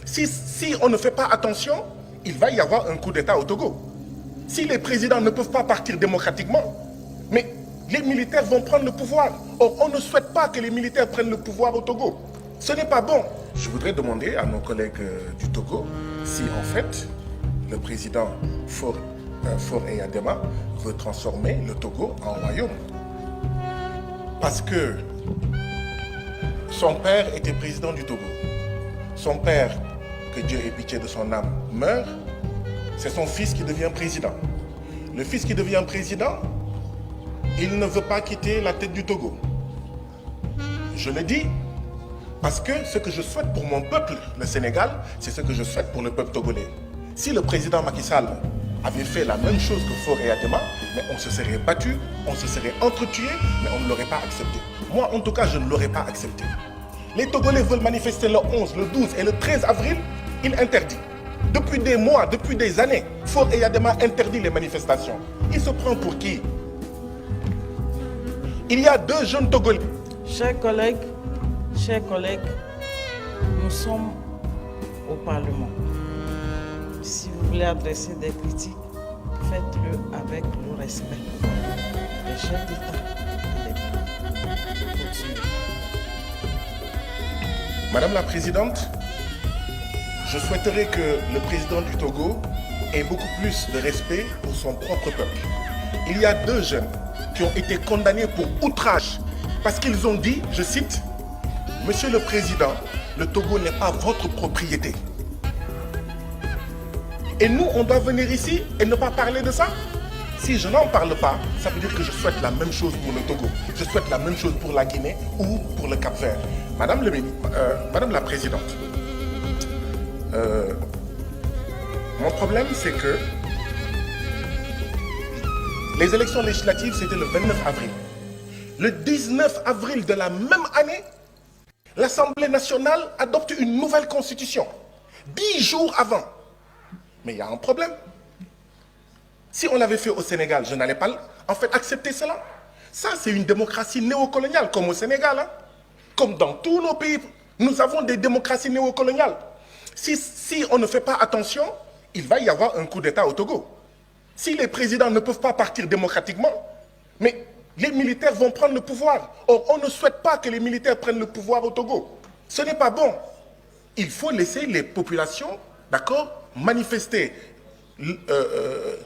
Si on ne fait pas attention, il va y avoir un coup d'État au Togo. Si les présidents ne peuvent pas partir démocratiquement, mais les militaires vont prendre le pouvoir. Or, on ne souhaite pas que les militaires prennent le pouvoir au Togo. Ce n'est pas bon. Je voudrais demander à nos collègues du Togo si, en fait, le président Faure Eyadema veut transformer le Togo en royaume. Parce que son père était président du Togo. Son père, que Dieu ait pitié de son âme, meurt. C'est son fils qui devient président. Le fils qui devient président, il ne veut pas quitter la tête du Togo. Je le dis parce que ce que je souhaite pour mon peuple, le Sénégal, c'est ce que je souhaite pour le peuple togolais. Si le président Macky Sall avait fait la même chose que Faure Eyadema, mais on se serait battu, on se serait entretué, mais on ne l'aurait pas accepté. Moi, en tout cas, je ne l'aurais pas accepté. Les Togolais veulent manifester le 11, le 12 et le 13 avril, il interdit. Depuis des mois, depuis des années, Faure Eyadema interdit les manifestations. Il se prend pour qui? Il y a 2 jeunes Togolais. Chers collègues, nous sommes au Parlement. Si vous voulez adresser des critiques, faites-le avec le respect des chefs d'État et des peuples. Madame la Présidente, je souhaiterais que le président du Togo ait beaucoup plus de respect pour son propre peuple. Il y a 2 jeunes qui ont été condamnés pour outrage parce qu'ils ont dit, je cite, « Monsieur le Président, le Togo n'est pas votre propriété. » Et nous, on doit venir ici et ne pas parler de ça? Si je n'en parle pas, ça veut dire que je souhaite la même chose pour le Togo. Je souhaite la même chose pour la Guinée ou pour le Cap-Vert. Madame la Présidente, mon problème, c'est que les élections législatives, c'était le 29 avril. Le 19 avril de la même année, l'Assemblée nationale adopte une nouvelle constitution. 10 jours avant. Mais il y a un problème. Si on l'avait fait au Sénégal, je n'allais pas en fait accepter cela. Ça, c'est une démocratie néocoloniale, comme au Sénégal. Hein. Comme dans tous nos pays, nous avons des démocraties néocoloniales. Si on ne fait pas attention, il va y avoir un coup d'État au Togo. Si les présidents ne peuvent pas partir démocratiquement, mais les militaires vont prendre le pouvoir. Or, on ne souhaite pas que les militaires prennent le pouvoir au Togo. Ce n'est pas bon. Il faut laisser les populations, d'accord, manifester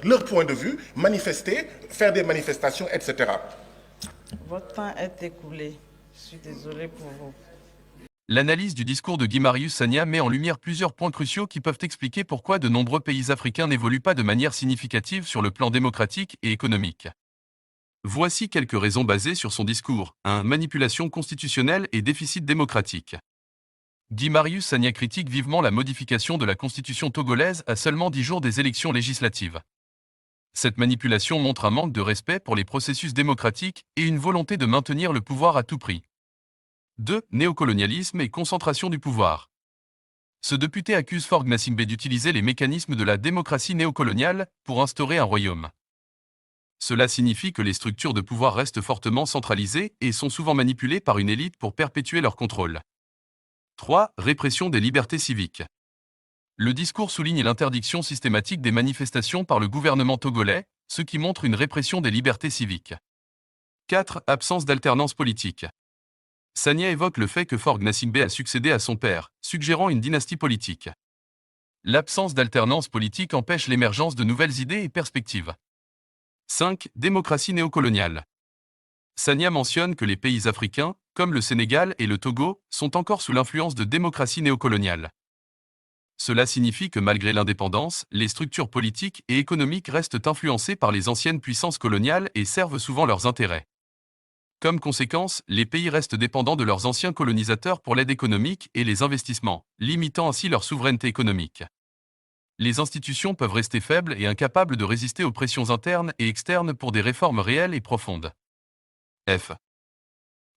leur point de vue, manifester, faire des manifestations, etc. Votre temps est écoulé. Je suis désolé pour vous. L'analyse du discours de Guy-Marius Sagna met en lumière plusieurs points cruciaux qui peuvent expliquer pourquoi de nombreux pays africains n'évoluent pas de manière significative sur le plan démocratique et économique. Voici quelques raisons basées sur son discours. 1. Manipulation constitutionnelle et déficit démocratique. Guy-Marius Sagna critique vivement la modification de la constitution togolaise à seulement 10 jours des élections législatives. Cette manipulation montre un manque de respect pour les processus démocratiques et une volonté de maintenir le pouvoir à tout prix. 2. Néocolonialisme et concentration du pouvoir. Ce député accuse Faure Gnassingbé d'utiliser les mécanismes de la démocratie néocoloniale pour instaurer un royaume. Cela signifie que les structures de pouvoir restent fortement centralisées et sont souvent manipulées par une élite pour perpétuer leur contrôle. 3. Répression des libertés civiques. Le discours souligne l'interdiction systématique des manifestations par le gouvernement togolais, ce qui montre une répression des libertés civiques. 4. Absence d'alternance politique. Sagna évoque le fait que Faure Gnassingbé a succédé à son père, suggérant une dynastie politique. L'absence d'alternance politique empêche l'émergence de nouvelles idées et perspectives. 5. Démocratie néocoloniale. Sagna mentionne que les pays africains, comme le Sénégal et le Togo, sont encore sous l'influence de démocratie néocoloniale. Cela signifie que malgré l'indépendance, les structures politiques et économiques restent influencées par les anciennes puissances coloniales et servent souvent leurs intérêts. Comme conséquence, les pays restent dépendants de leurs anciens colonisateurs pour l'aide économique et les investissements, limitant ainsi leur souveraineté économique. Les institutions peuvent rester faibles et incapables de résister aux pressions internes et externes pour des réformes réelles et profondes. F.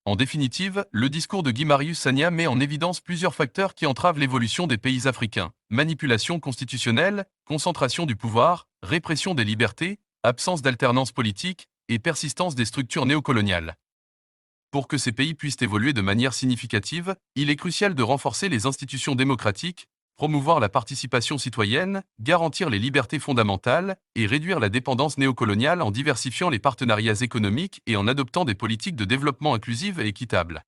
En définitive, le discours de Guy-Marius Sagna met en évidence plusieurs facteurs qui entravent l'évolution des pays africains. Manipulation constitutionnelle, concentration du pouvoir, répression des libertés, absence d'alternance politique et persistance des structures néocoloniales. Pour que ces pays puissent évoluer de manière significative, il est crucial de renforcer les institutions démocratiques, promouvoir la participation citoyenne, garantir les libertés fondamentales et réduire la dépendance néocoloniale en diversifiant les partenariats économiques et en adoptant des politiques de développement inclusives et équitables.